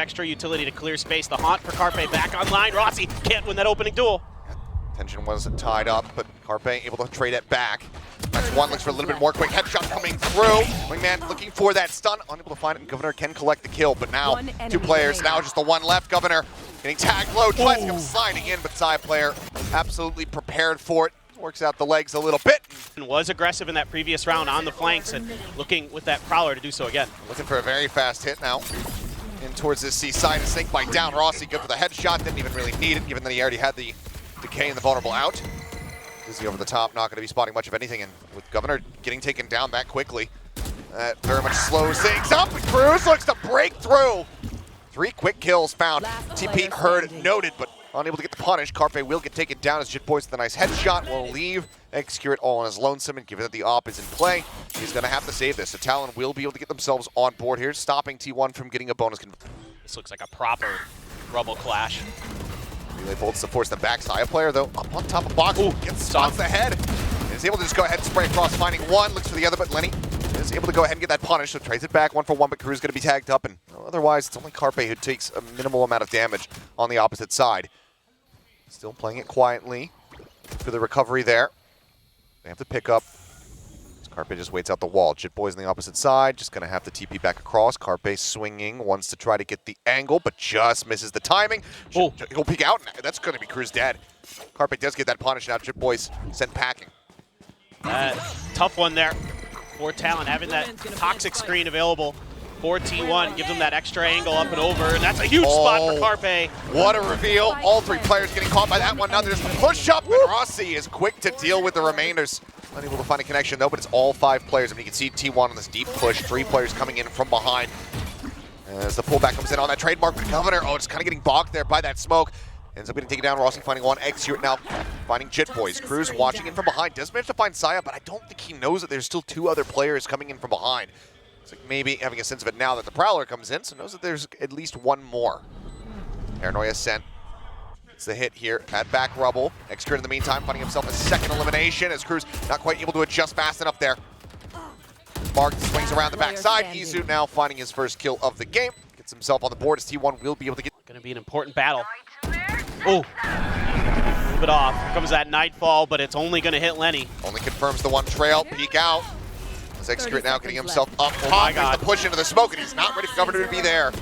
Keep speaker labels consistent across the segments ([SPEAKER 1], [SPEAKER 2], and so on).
[SPEAKER 1] Extra utility to clear space. The haunt for Carpe back online. Rossi can't win that opening duel.
[SPEAKER 2] Tension was tied up, but Carpe able to trade it back. Next one looks for a little bit more quick headshot coming through. Wingman looking for that stun, unable to find it, and Governor can collect the kill, but now two players, now just the one left. Governor getting tagged low, tries to come sliding in, but side player absolutely prepared for it. Works out the legs a little bit.
[SPEAKER 1] Was aggressive in that previous round on the flanks and looking with that Prowler to do so again.
[SPEAKER 2] Looking for a very fast hit now. In towards this C side, a snake bite down. Rossi good for the headshot, didn't even really need it, given that he already had the decay and the vulnerable out. Dizzy over the top, not going to be spotting much of anything, and with Governor getting taken down that quickly, that very much slows things up, and Cruz looks to break through. 3 quick kills found. TP heard, noted, but unable to get the punish. Carpe will get taken down as Jitboys with a nice headshot will leave. Execute all on his lonesome, and given that the op is in play, he's going to have to save this. So Talon will be able to get themselves on board here, stopping T1 from getting a bonus.
[SPEAKER 1] This looks like a proper Rubble clash.
[SPEAKER 2] Relay bolts to force them back. Saya player, though, up on top of box. Ooh, gets spots ahead. And is able to just go ahead and spray across, finding one. Looks for the other, but Lenny is able to go ahead and get that punish. So trades it back 1-for-1, but Crew's going to be tagged up. And otherwise, it's only Carpe who takes a minimal amount of damage on the opposite side. Still playing it quietly for the recovery there. They have to pick up. Carpe just waits out the wall. Jitboys on the opposite side, just going to have to TP back across. Carpe swinging, wants to try to get the angle, but just misses the timing. He'll peek out, and that's going to be Cruz dead. Carpe does get that punish now. Jitboys sent packing.
[SPEAKER 1] Tough one there for Talon, having that toxic screen available for T1, gives them that extra angle up and over, and that's a huge spot for Carpe.
[SPEAKER 2] What a reveal. All 3 players getting caught by that one. Now there's the push up, and Rossi is quick to deal with the remainders. Unable to find a connection though, but it's all 5 players. I mean, you can see T1 on this deep push, 3 players coming in from behind. As the pullback comes in on that trademark, but Governor, just kind of getting bogged there by that smoke. Ends up getting taken down. Rossi finding one. Execute now, finding Jitboys. Cruz watching in from behind. Does manage to find Saya, but I don't think he knows that there's still 2 other players coming in from behind. It's like maybe having a sense of it now that the Prowler comes in, so knows that there's at least 1 more. Paranoia sent. It's the hit here at back rubble. Execute in the meantime, finding himself a second elimination as Cruz not quite able to adjust fast enough there. Mark swings around the backside. Izu now finding his first kill of the game. Gets himself on the board as T1 will be able to get.
[SPEAKER 1] Going to be an important battle. Oh, a little bit off. Here comes that Nightfall, but it's only going to hit Lenny.
[SPEAKER 2] Only confirms the one trail. Peek out. As Execute now getting himself up top. The push into the smoke, and he's not ready for Governor to be there.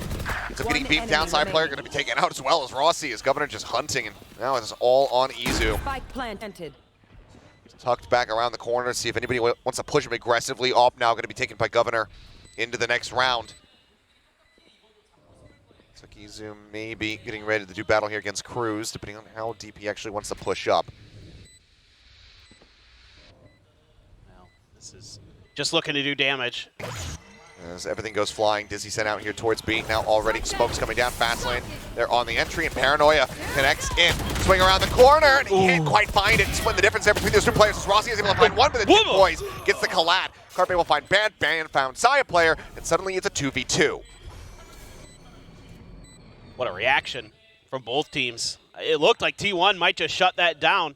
[SPEAKER 2] Ends up getting beat. Downside player going to be taken out as well as Rossi, as Governor just hunting, and now it's all on Izu. Tucked back around the corner, see if anybody wants to push him aggressively. Op now going to be taken by Governor into the next round. Looks like Izu may be getting ready to do battle here against Cruz, depending on how deep he actually wants to push up.
[SPEAKER 1] Well, this is just looking to do damage.
[SPEAKER 2] As everything goes flying, Dizzy sent out here towards B. Now already smoke's coming down fast lane. They're on the entry, and Paranoia connects in. Swing around the corner, and he can't quite find it. Split the difference there between those 2 players as Rossi is able to find one, but the Jitboys gets the collat. Carpe will find Ban found Saya player, and suddenly it's a 2v2.
[SPEAKER 1] What a reaction from both teams. It looked like T1 might just shut that down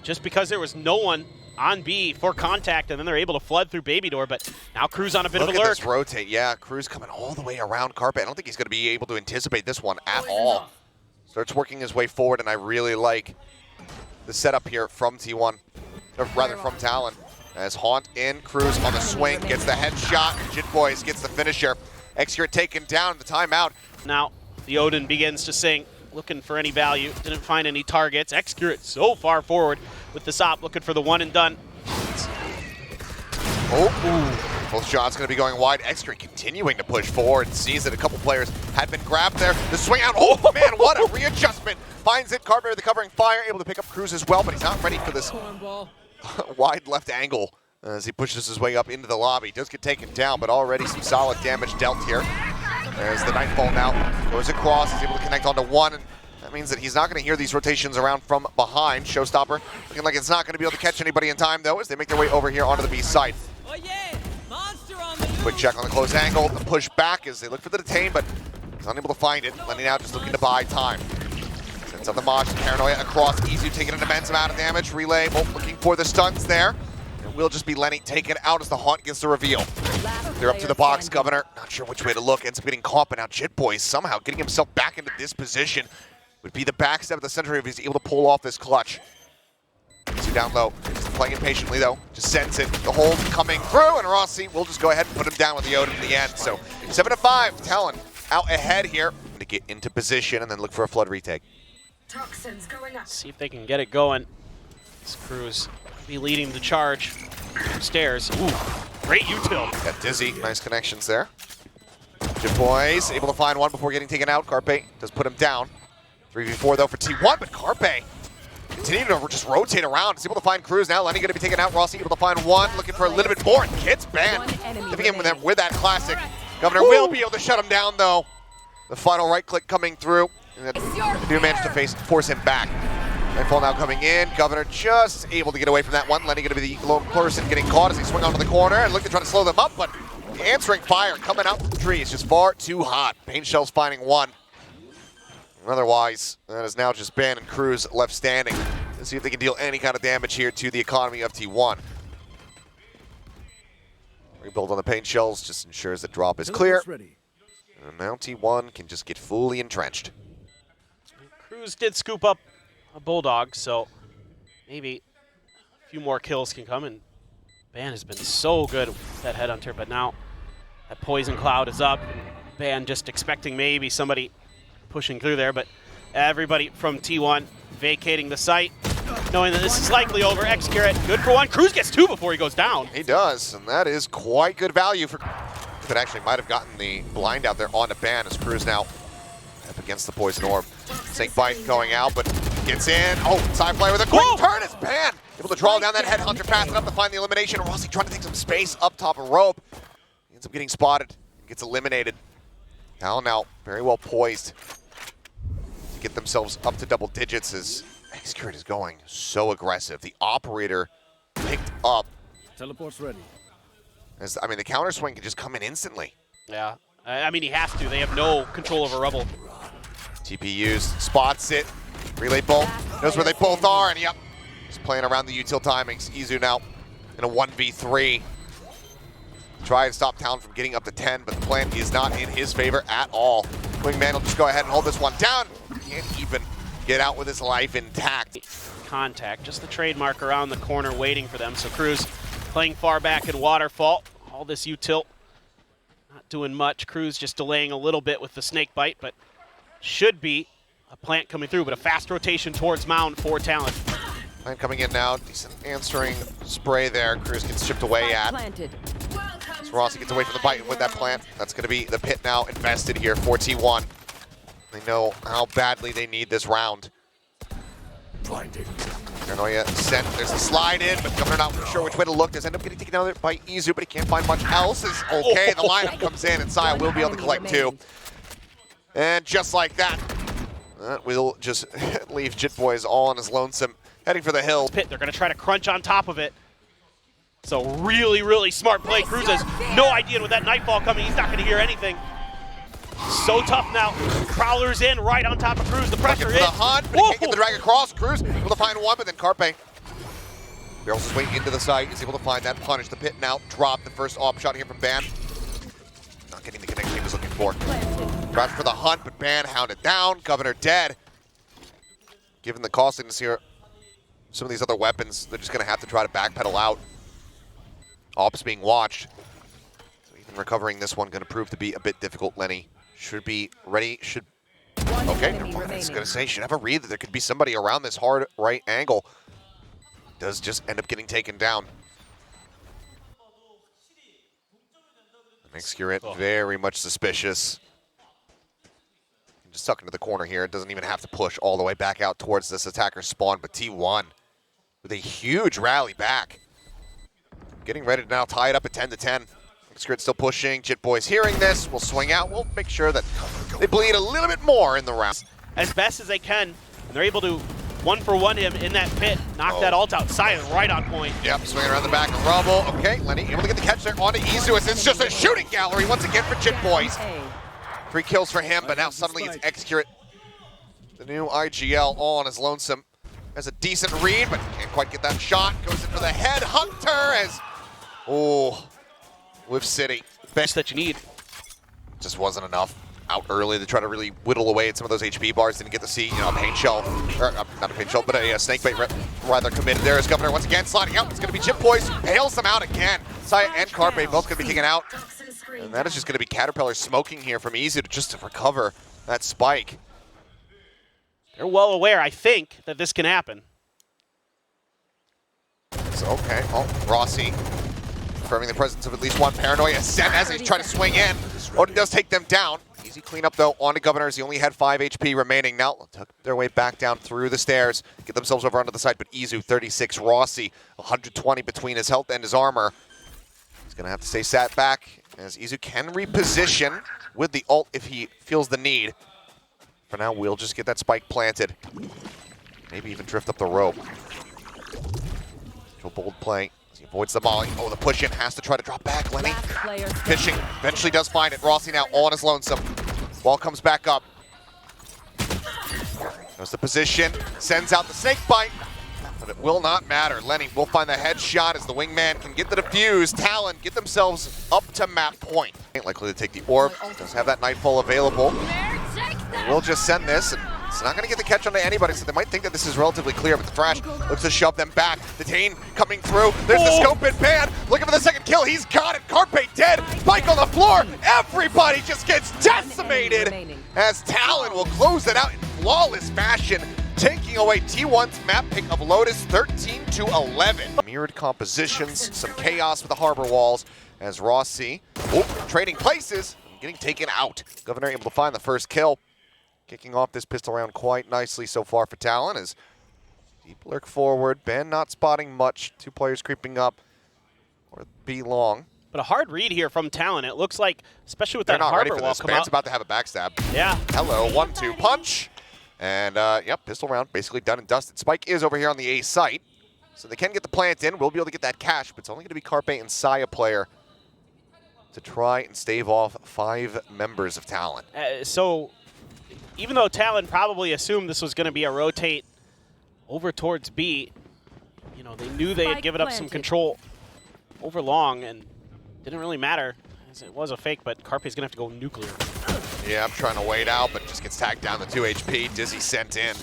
[SPEAKER 1] just because there was no one on B for contact, and then they're able to flood through Baby Door, but now Cruz on a bit of a lurk.
[SPEAKER 2] Look at this rotate. Yeah, Cruz coming all the way around Carpe. I don't think he's going to be able to anticipate this one at all. Starts working his way forward, and I really like the setup here from T1, or rather from Talon. As Haunt in, Cruz on the swing, gets the headshot, Jitboys gets the finisher. Execute taken down, the timeout.
[SPEAKER 1] Now, the Odin begins to sing, looking for any value. Didn't find any targets. Execute so far forward with the SOP, looking for the one and done.
[SPEAKER 2] Both shots going to be going wide. Execute continuing to push forward. Sees that a couple players had been grabbed there. The swing out. Oh, man, what a readjustment. Finds it. Carberry, the covering fire, able to pick up Cruz as well, but he's not ready for this wide left angle as he pushes his way up into the lobby. Does get taken down, but already some solid damage dealt here. As the Nightfall now goes across, he's able to connect onto one, and that means that he's not going to hear these rotations around from behind. Showstopper looking like it's not going to be able to catch anybody in time, though, as they make their way over here onto the B site. Quick check on the close angle, the push back as they look for the detain, but he's unable to find it. Lenny now just looking to buy time. Sends up the Mosh, Paranoia across, easy, taking an immense amount of damage. Relay, looking for the stuns there. It will just be Lenny taken out as the Haunt gets the reveal. They're up to the box, Governor. Not sure which way to look. Ends up getting caught, but now Jitboy somehow getting himself back into this position. Would be the backstep at the center if he's able to pull off this clutch. So down low. Just playing impatiently, though. Just sends it. The hold coming through, and Rossi will just go ahead and put him down with the Odin in the end. So 7-5. Talon out ahead here to get into position and then look for a flood retake.
[SPEAKER 3] Toxins going up.
[SPEAKER 1] See if they can get it going. This Cruz be leading the charge upstairs. Ooh, great util.
[SPEAKER 2] Got Dizzy. Nice connections there. Jitboy's able to find one before getting taken out. Carpe does put him down. 3v4 though for T1, but Carpe continuing to just rotate around. He's able to find Cruz now. Lenny going to be taken out. Rossi able to find one. Looking for a little bit more. Kids banned. Living in with that classic. Governor will be able to shut him down though. The final right click coming through. And the dude managed to force him back. Nightfall now coming in. Governor just able to get away from that one. Lenny going to be the lone person getting caught as he swing onto the corner and look to try to slow them up, but the answering fire coming out from the tree is just far too hot. Pain Shell's finding one. Otherwise, that is now just Ban and Cruz left standing. Let's see if they can deal any kind of damage here to the economy of T1. Rebuild on the Pain Shells just ensures that drop is clear. And now T1 can just get fully entrenched.
[SPEAKER 1] Cruz did scoop up a Bulldog, so maybe a few more kills can come. And Ban has been so good with that Headhunter, but now that Poison Cloud is up. Ban just expecting maybe somebody pushing through there, but everybody from T1 vacating the site, knowing that this is likely over. X-Carrot, good for one. Cruz gets two before he goes down.
[SPEAKER 2] He does, and that is quite good value for that. Actually might have gotten the blind out there on the Ban as Cruz now up against the Poison Orb. Snake Bite going out, but gets in. Oh, side player with a quick turn is Ban. Able to draw down that Headhunter fast enough to find the elimination. Rossi trying to take some space up top of rope. He ends up getting spotted and gets eliminated. Talon now very well poised to get themselves up to double digits as X-Carrot is going so aggressive. The operator picked up.
[SPEAKER 4] Teleport's ready.
[SPEAKER 2] As, I mean, the counter swing can just come in instantly.
[SPEAKER 1] Yeah, I mean, he has to. They have no control over Rebel.
[SPEAKER 2] TP used, spots it. Relay bolt, knows where they both are, and yep. He's playing around the util timings. Izu now in a 1v3. Try and stop Talon from getting up to 10, but the plan is not in his favor at all. Wingman will just go ahead and hold this one down. Can't even get out with his life intact.
[SPEAKER 1] Contact, just the trademark around the corner waiting for them. So Cruz playing far back in Waterfall. All this util, not doing much. Cruz just delaying a little bit with the Snake Bite, but should be a plant coming through, but a fast rotation towards Mound for Talon.
[SPEAKER 2] Plant coming in now, decent answering spray there. Cruz gets chipped away at. So Rossi gets away from the bite with that plant. That's going to be the pit now invested here for T1. They know how badly they need this round.
[SPEAKER 4] Blinded.
[SPEAKER 2] Paranoia sent. There's a slide in, but Governor not sure which way to look. Does end up getting taken out by Izu, but he can't find much else. Is okay. The lineup comes in, and Saya will be able to collect two. And just like that, that will just leave Jitboys all on his lonesome, heading for the hill.
[SPEAKER 1] Pit, they're going to try to crunch on top of it. So really, really smart play. Cruz has no idea with that Nightfall coming. He's not going to hear anything. So tough now. Prowler's in right on top of Cruz. The pressure is.
[SPEAKER 2] The hunt, but he can't get the drag across. Cruz able to find one, but then Carpe barrels his way into the site. He's able to find that punish. The pit now drop the first op shot here from Ban. Not getting the connection he was looking for. Tries for the hunt, but Ban hounded down. Governor dead. Given the costliness here, some of these other weapons, they're just going to have to try to backpedal out. Ops being watched. So even recovering this one going to prove to be a bit difficult. Lenny should be ready. Should okay. I was going to say, should have a read that there could be somebody around this hard right angle. Does just end up getting taken down. Makes Curate very much suspicious. Just tuck into the corner here. It doesn't even have to push all the way back out towards this attacker spawn, but T1 with a huge rally back. Getting ready to now tie it up at 10-10. Skrit still pushing. Jitboy's hearing this. We'll swing out. We'll make sure that they bleed a little bit more in the round.
[SPEAKER 1] As best as they can, and they're able to one-for-one him in that pit. Knock that ult out. Silent right on point.
[SPEAKER 2] Yep, swinging around the back of Rubble. Okay, Lenny able to get the catch there onto Izu. It's just a shooting gallery once again for Jitboys. 3 kills for him, but now suddenly it's X-Curate. The new IGL all on his lonesome. Has a decent read, but can't quite get that shot. Goes in for the head hunter as, oh, Whiff City
[SPEAKER 1] best that you need.
[SPEAKER 2] Just wasn't enough out early to try to really whittle away at some of those HP bars. Didn't get to see, a paint shell, or not a paint shell, but a snake bait rather committed there as Governor once again sliding out. It's going to be Chip Boys, bails them out again. Saya and Carpe both going to be kicking out. And that is just going to be Caterpillar smoking here from Easy to recover that spike.
[SPEAKER 1] They're well aware, I think, that this can happen.
[SPEAKER 2] So, okay, Rossi confirming the presence of at least one Paranoia. Sent as he's trying to swing in. Odin does take them down. Easy cleanup though onto Governors. He only had 5 HP remaining. Now took their way back down through the stairs, get themselves over onto the side, but Izu 36, Rossi 120 between his health and his armor. He's gonna have to stay sat back as Izu can reposition with the ult if he feels the need. For now, we'll just get that spike planted. Maybe even drift up the rope. Bold play. He avoids the molly. Oh, the push in has to try to drop back. Lenny fishing. Eventually does find it. Rossi now all on his lonesome. Ball comes back up. Knows the position. Sends out the snake bite. But it will not matter. Lenny will find the headshot as the wingman can get the defuse. Talon get themselves up to map point. Ain't likely to take the orb. Does have that nightfall available. We'll just send this. And it's not going to get the catch onto anybody, so they might think that this is relatively clear, but the Thrash looks to shove them back. The Dane coming through. There's the scope in ban. Looking for the second kill. He's got it. Carpe dead. Spike on the floor. Everybody just gets decimated as Talon will close it out in flawless fashion, taking away T1's map pick of Lotus 13-11. Mirrored compositions, some chaos with the harbor walls as Rossi trading places, getting taken out. Governor able to find the first kill. Kicking off this pistol round quite nicely so far for Talon as deep lurk forward. Ben not spotting much. 2 players creeping up. Or B long.
[SPEAKER 1] But a hard read here from Talon. It looks like, especially with
[SPEAKER 2] They're
[SPEAKER 1] that
[SPEAKER 2] not ready
[SPEAKER 1] harbor
[SPEAKER 2] for
[SPEAKER 1] wall
[SPEAKER 2] this.
[SPEAKER 1] come
[SPEAKER 2] Ben's
[SPEAKER 1] out.
[SPEAKER 2] about to have a backstab.
[SPEAKER 1] Yeah.
[SPEAKER 2] Hello, 1-2 punch. And yep, pistol round basically done and dusted. Spike is over here on the A site. So they can get the plant in. We'll be able to get that cash, but it's only going to be Carpe and Saya player to try and stave off 5 members of Talon.
[SPEAKER 1] So even though Talon probably assumed this was going to be a rotate over towards B, they knew they had given up some control over long, and didn't really matter as it was a fake, but Carpe's going to have to go nuclear.
[SPEAKER 2] Yeah, I'm trying to wait out, but just gets tagged down to 2 HP. Dizzy sent in.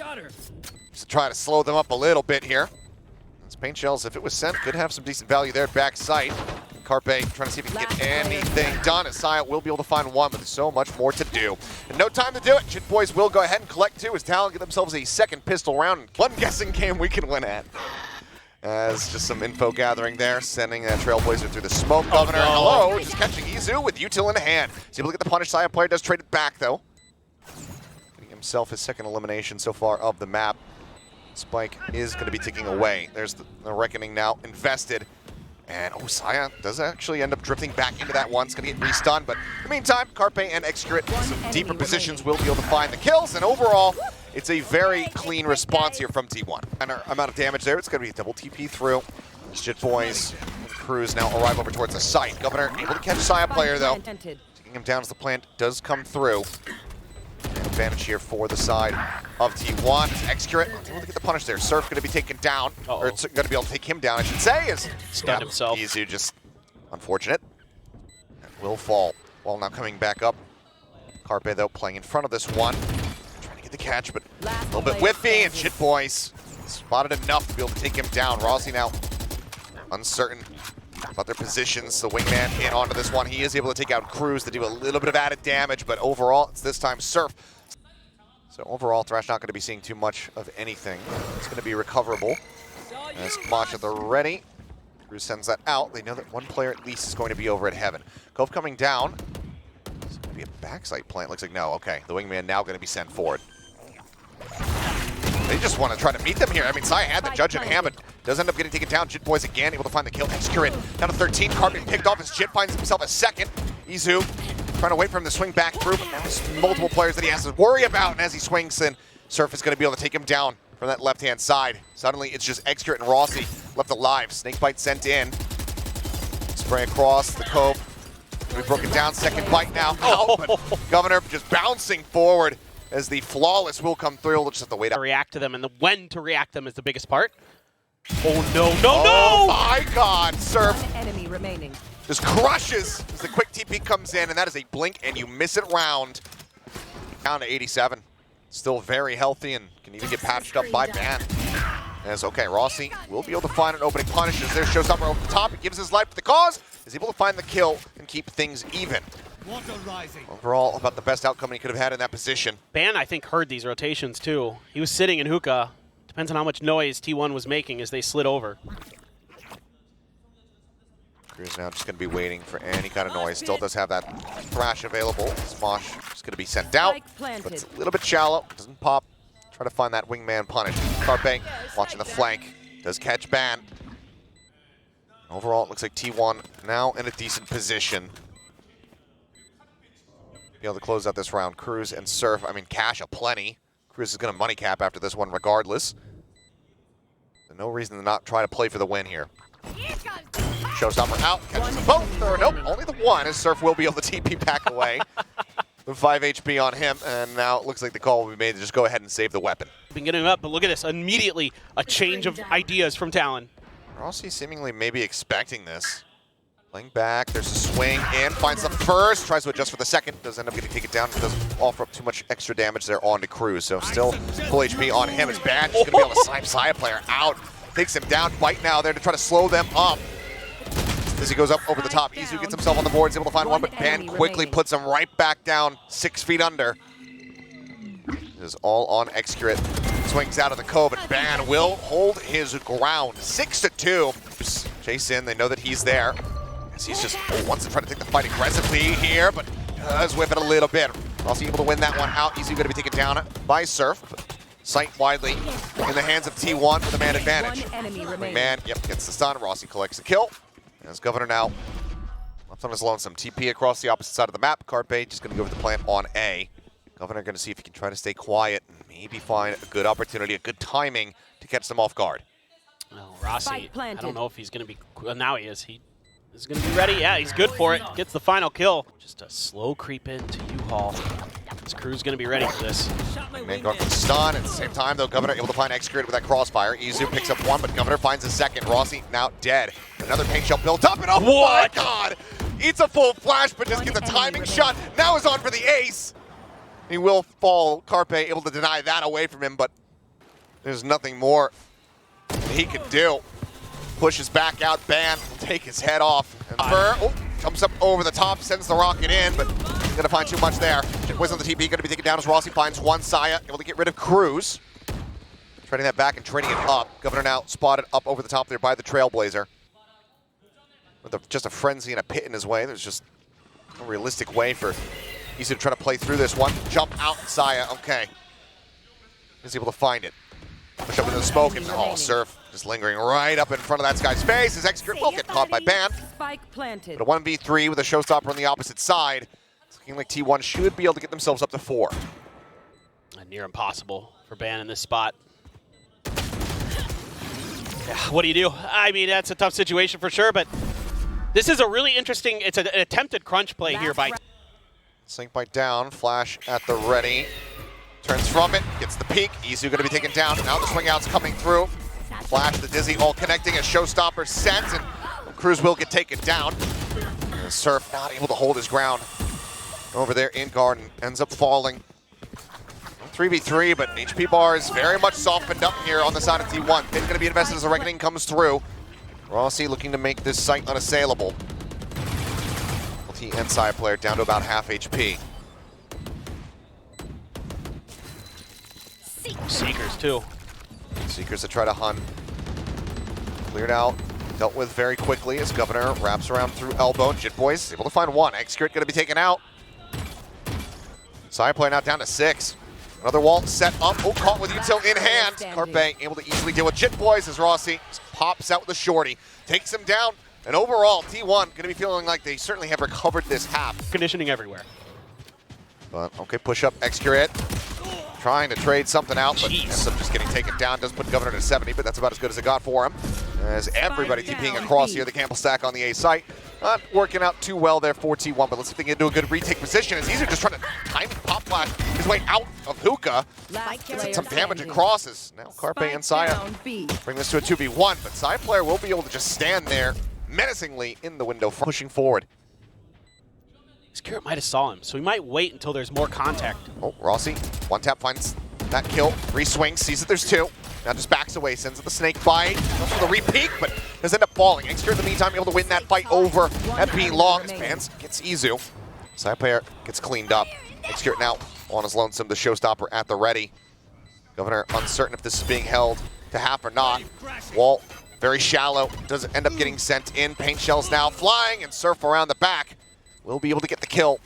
[SPEAKER 2] Just to try to slow them up a little bit here. Those paint shells, if it was sent, could have some decent value there at backside. Carpe trying to see if he can get anything done. As Saya will be able to find one, but there's so much more to do. And no time to do it. Chit Boys will go ahead and collect 2 as Talon get themselves a second pistol round. One guessing game we can win at. As just some info gathering there, sending a Trailblazer through the smoke. Governor, hello, just catching Izu with util in hand. He's able to get the punish. Saya player does trade it back though. Getting himself his second elimination so far of the map. Spike is going to be ticking away. There's the reckoning now invested. And Saya does actually end up drifting back into that one. It's going to get re-stunned, but in the meantime, Carpe and Excurate in some deeper positions will be able to find the kills, and overall, it's a very clean response here from T1. And our amount of damage there, it's going to be a double TP through. Shit Boys and Crews now arrive over towards the site. Governor able to catch Saya player though. Taking him down as the plant does come through. Advantage here for the side of T1. Excurate able to get the punish there. Surf going to be taken down, or it's going to be able to take him down, I should say. Is
[SPEAKER 1] stunned himself.
[SPEAKER 2] Izu just unfortunate. And will fall while now coming back up. Carpe though playing in front of this one. Trying to get the catch, but a little bit whiffy, and Shit Boys spotted enough to be able to take him down. Rossi now uncertain about their positions. The wingman in onto this one. He is able to take out Cruz to do a little bit of added damage, but overall, it's this time Surf. So overall, Thrash not going to be seeing too much of anything. It's going to be recoverable. As Kamash at the ready. Cruz sends that out. They know that one player at least is going to be over at Heaven. Cove coming down. It's going to be a backside plant. Looks like no. Okay, the wingman now going to be sent forward. They just want to try to meet them here. I mean, Saya had the judge in hand, but does end up getting taken down. Jit Boys again, able to find the kill. Excurate down to 13. Carpe picked off as Jit finds himself a second. Izu trying to wait for him to swing back through, but now there's multiple players that he has to worry about. And as he swings in, Surf is going to be able to take him down from that left-hand side. Suddenly, it's just Excurate and Rossi left alive. Snakebite sent in. Spray across the Cove. We broke it down. Second bite now. Out, but Governor just bouncing forward. As the flawless will come through, we'll just have to wait out.
[SPEAKER 1] React to them, and the when to react them is the biggest part. Oh no,
[SPEAKER 2] Oh my God, Surf.
[SPEAKER 5] Enemy remaining.
[SPEAKER 2] Just crushes as the quick TP comes in, and that is a blink and you miss it round. Down to 87. Still very healthy and can even get patched up by Ban. As okay, Rossi will be able to find an opening punish as there shows up over the top. He gives his life for the cause, is able to find the kill and keep things even. Overall, about the best outcome he could have had in that position.
[SPEAKER 1] Ban, I think, heard these rotations too. He was sitting in hookah. Depends on how much noise T1 was making as they slid over.
[SPEAKER 2] Cruz now just going to be waiting for any kind of noise. Still does have that thrash available. Smosh just going to be sent out, but it's a little bit shallow. Doesn't pop. Try to find that wingman punish. Carpe watching the flank. Does catch Ban. Overall, it looks like T1 now in a decent position. Be able to close out this round. Cruz and Surf, I mean, cash aplenty. Cruz is going to money cap after this one regardless. So no reason to not try to play for the win here. Showstopper out, catches them both. Or nope, only the one, as Surf will be able to TP back away. With 5 HP on him, and now it looks like the call will be made to just go ahead and save the weapon.
[SPEAKER 1] Been getting up, but look at this. Immediately, a change of ideas from Talon.
[SPEAKER 2] Rossi seemingly maybe expecting this. Playing back, there's a swing in, finds the first, tries to adjust for the second, does end up getting to take it down, doesn't offer up too much extra damage there onto Cruz, so still full HP on him. It's bad, just gonna be able to snipe Saya player out. Takes him down, Bite now there to try to slow them up. As he goes up over the top, Izu gets himself on the board, is able to find one, but Ban quickly puts him right back down 6 feet under. This is all on Excurate. Swings out of the cove, and Ban will hold his ground. 6-2. Chase in, they know that he's there. As he's just wants to try to take the fight aggressively here, but does whip it a little bit. Also able to win that one out. Izu going to be taken down by Surf. But sight widely in the hands of T1 with a man advantage. Man, yep, gets the stun. Rossi collects the kill. As Governor now left on his lonesome. TP across the opposite side of the map. Carpe just going to go with the plant on A. Governor going to see if he can try to stay quiet and maybe find a good opportunity, a good timing to catch them off guard.
[SPEAKER 1] Well, Rossi, I don't know if he's going to be, well, now he is. He is going to be ready. Yeah, he's good for it. Gets the final kill. Just a slow creep into U-Haul. This crew's going to be ready for this.
[SPEAKER 2] Man going for the stun. At the same time, though, Governor able to find Excurate with that crossfire. Izu picks up one, but Governor finds a second. Rossi now dead. Another paint shell built up, and oh my god! Eats a full flash, but just gets a timing shot. Now is on for the ace. He will fall. Carpe able to deny that away from him, but there's nothing more he can do. Pushes back out, Ban will take his head off. And Burr, comes up over the top, sends the rocket in, but he's gonna find too much there. Boys on the TP gonna be taken down as Rossi finds one Saya, able to get rid of Cruz. Trading that back and trading it up. Governor now spotted up over the top there by the Trailblazer. With just a frenzy and a pit in his way, there's just no realistic way for Izu to try to play through this one. Jump out, Saya, okay. He's able to find it. Push up into the smoke, and Surf just lingering right up in front of that guy's face. His Excurate will get caught by Ban. But a 1v3 with a showstopper on the opposite side. It's looking like T1 should be able to get themselves up to 4.
[SPEAKER 1] Near impossible for Ban in this spot. Yeah, what do you do? I mean, that's a tough situation for sure, but this is a really interesting, it's an attempted crunch play here by...
[SPEAKER 2] Sync bite down, flash at the ready. Turns from it, gets the peek. Izu going to be taken down. Now the swing out's coming through. Flash, the Dizzy all connecting as Showstopper sent, and Cruz will get taken down. And Surf not able to hold his ground over there in Garden. Ends up falling. 3v3, but HP bar is very much softened up here on the side of T1. It's going to be invested as the Reckoning comes through. Rossi looking to make this site unassailable. T and side player down to about half HP.
[SPEAKER 1] Seekers too.
[SPEAKER 2] Seekers to try to hunt. Cleared out, dealt with very quickly as Governor wraps around through elbow. Jit Boys able to find one. Excurate going to be taken out. Side player now down to 6. Another wall set up. Oh, caught with util in hand. Carpe able to easily deal with Jit Boys as Rossi pops out with a shorty. Takes him down. And overall, T1 going to be feeling like they certainly have recovered this half.
[SPEAKER 1] Conditioning everywhere.
[SPEAKER 2] But okay, push up, Excurate. Trying to trade something out, but ends up just getting taken down. Does put Governor to 70, but that's about as good as it got for him. As everybody TPing across here, the Campbell stack on the A site. Not working out too well there for T1, but let's see if they can do a good retake position. As Easer just trying to time pop flash his way out of hookah. Gets some damage across as now Carpe and Saya bring this to a 2v1, but side player will be able to just stand there menacingly in the window, pushing forward.
[SPEAKER 1] Scarrett might have saw him, so he might wait until there's more contact.
[SPEAKER 2] Oh, Rossi, one tap finds that kill, re-swings, sees that there's two. Now just backs away, sends it the snake bite, goes for the re-peek, but does end up falling. Extra in the meantime able to win that fight over at B long as Bans gets Izu. Side player gets cleaned up. Extra now on his lonesome, the showstopper at the ready. Governor uncertain if this is being held to half or not. Wall very shallow, does end up getting sent in. Paint shells now flying and Surf around the back. Will be able to get the kill.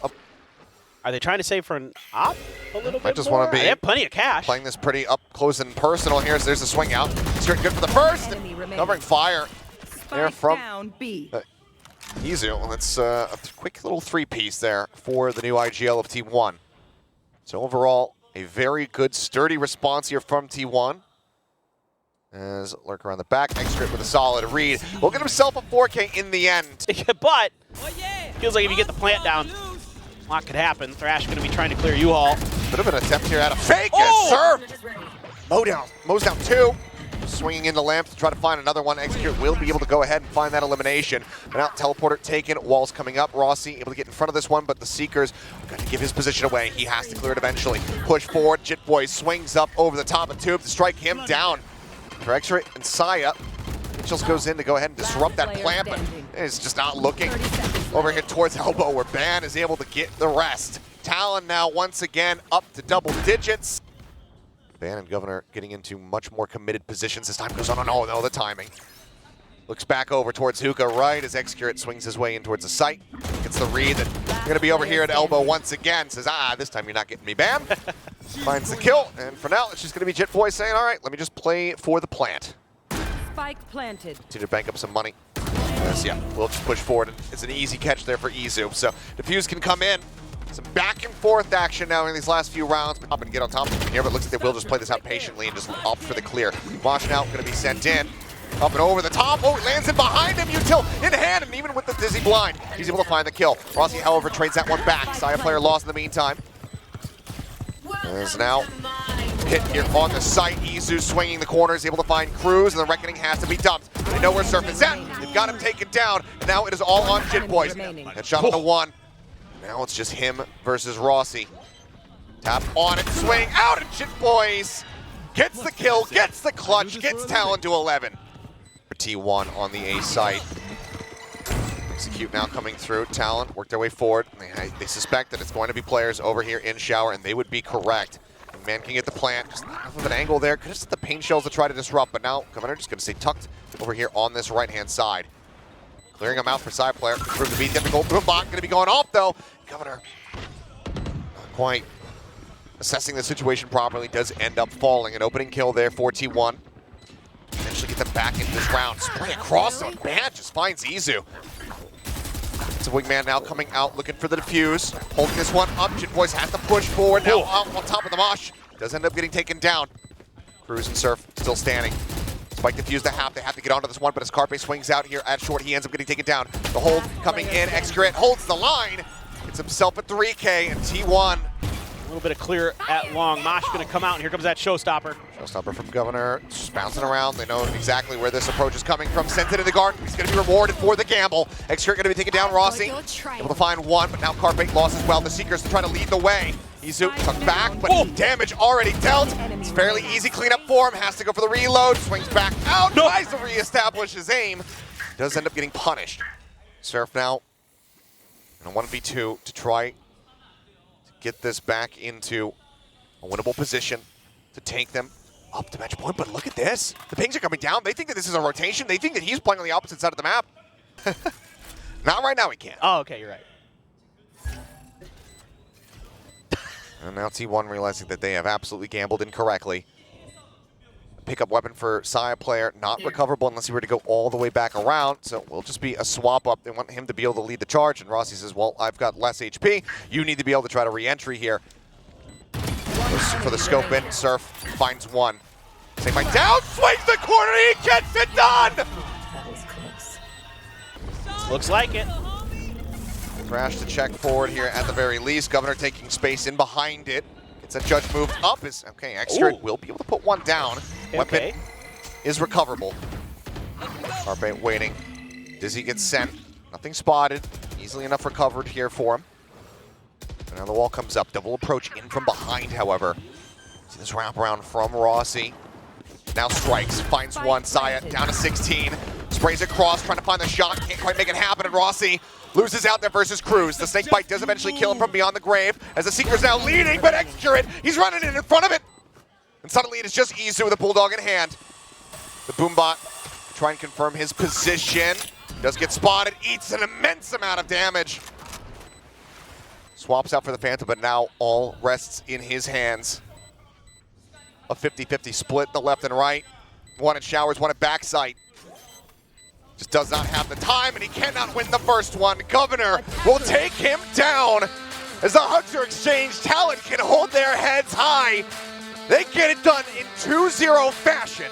[SPEAKER 1] Are they trying to save for an op a little bit
[SPEAKER 2] just
[SPEAKER 1] more?
[SPEAKER 2] want to be
[SPEAKER 1] They have plenty of cash.
[SPEAKER 2] playing this pretty up close and personal here. So there's a swing out. Extra good for the first. And covering fire there from Izu. And that's a quick little three-piece there for the new IGL of T1. So overall, a very good, sturdy response here from T1. As Lurk around the back, Extra with a solid read. Will get himself a 4K in the end.
[SPEAKER 1] But feels like if you get the plant down, a lot could happen. Thrash going to be trying to clear U-Haul.
[SPEAKER 2] Bit of an attempt here at a fake.
[SPEAKER 1] Oh!
[SPEAKER 2] Yes, sir. Mows down two. Swinging in the lamp to try to find another one. Execute will be able to go ahead and find that elimination. But now teleporter taken. Walls coming up. Rossi able to get in front of this one, but the Seekers are going to give his position away. He has to clear it eventually. Push forward. Jit Boy swings up over the top of Tube to strike him down. For Extra and Saya. Mitchells goes in to go ahead and disrupt that plant, but it's just not looking. Over here towards Elbow where Ban is able to get the rest. Talon now once again up to double digits. Ban and Governor getting into much more committed positions as time goes on. Oh no, the timing. Looks back over towards Hookah right as Excurate swings his way in towards the site. Gets the read that you're going to be over here at Elbow once again. Says, this time you're not getting me, Bam. Finds the kill, and for now it's just going to be Jit Boy saying, all right, let me just play for the plant.
[SPEAKER 3] Spike planted.
[SPEAKER 2] Continue to bank up some money. Yeah, we'll just push forward. It's an easy catch there for Izu. So Diffuse can come in. Some back and forth action now in these last few rounds. Up and get on top of him here, but looks like they will just play this out patiently and just opt for the clear. Mosh now going to be sent in. Up and over the top. Oh, he lands in behind him. Util in hand, and even with the Dizzy Blind, he's able to find the kill. Rossi, however, trades that one back. Saya player lost in the meantime. There's now hit here on the site. Izu swinging the corners, able to find Cruz, and the Reckoning has to be dumped. They know where Surf is at. They've got him taken down, and now it is all on Jit Boys. Headshot on the one. Now it's just him versus Rossi. Tap on it, swing out, and Jit Boys gets the kill, gets the clutch, gets Talon to 11. For T1 on the A site. Execute now coming through. Talon work their way forward. They suspect that it's going to be players over here in Shower, and they would be correct. And Man King at the plant, just not enough of an angle there. Could have set the paint shells to try to disrupt, but now Governor just going to stay tucked over here on this right-hand side. Clearing him out for side player. Proved to be difficult. Boombot going to be going off, though. Governor not quite assessing the situation properly. Does end up falling. An opening kill there for T1. Eventually get them back into this round. Spray across on Ban just finds Izu. It's a wingman now coming out, looking for the defuse. Holding this one up. Jit Boys has to push forward. Now out on top of the mosh. Does end up getting taken down. Cruz and Surf still standing. Spike defuse they have to get onto this one, but as Carpe swings out here at short, he ends up getting taken down. The hold coming in. Excurate holds the line. Gets himself a 3K, and T1.
[SPEAKER 1] A little bit of clear at long. Mosh going to come out, and here comes that showstopper.
[SPEAKER 2] Showstopper from Governor, just bouncing around. They know exactly where this approach is coming from. Sent into the garden. He's going to be rewarded for the gamble. Excurate going to be taking down Rossi. Able to find one, but now Carpe lost as well. The Seekers to try to lead the way. Izu tucked back, but damage already dealt. It's fairly easy cleanup for him. Has to go for the reload. Swings back out. Tries to reestablish his aim. Does end up getting punished. Surf now in a 1v2 to try to get this back into a winnable position to take them up to match point. But look at this. The pings are coming down. They think that this is a rotation. They think that he's playing on the opposite side of the map. Not right now, he can't.
[SPEAKER 1] Oh, okay, you're right.
[SPEAKER 2] And now T1 realizing that they have absolutely gambled incorrectly. Pickup weapon for Saya player, not recoverable unless he were to go all the way back around. So it will just be a swap up. They want him to be able to lead the charge. And Rossi says, well, I've got less HP. You need to be able to try to re-entry here. For the scope in, Surf finds one. Take my down, swings the corner, he gets it done!
[SPEAKER 1] Looks like it.
[SPEAKER 2] Thrash to check forward here at the very least. Governor taking space in behind it. Gets that judge moved up. Okay, Extra will be able to put one down.
[SPEAKER 1] Okay.
[SPEAKER 2] Weapon is recoverable. Carpe waiting. Dizzy gets sent. Nothing spotted. Easily enough recovered here for him. And now the wall comes up. Double approach in from behind, however. See this wraparound from Rossi. Now strikes, finds one. Saya down to 16. Sprays across, trying to find the shot. Can't quite make it happen. And Rossi loses out there versus Cruz. The snake bite does eventually kill him from beyond the grave. As the Seeker's now leading, but Execurate, he's running in front of it. And suddenly it is just Izu with a Bulldog in hand. The Boombot trying to confirm his position. Does get spotted, eats an immense amount of damage. Swaps out for the Phantom, but now all rests in his hands. A 50-50 split, the left and right. One at Showers, one at backside. Just does not have the time, and he cannot win the first one. Governor will take him down. As the hugs are exchanged, Talon can hold their heads high. They get it done in 2-0 fashion.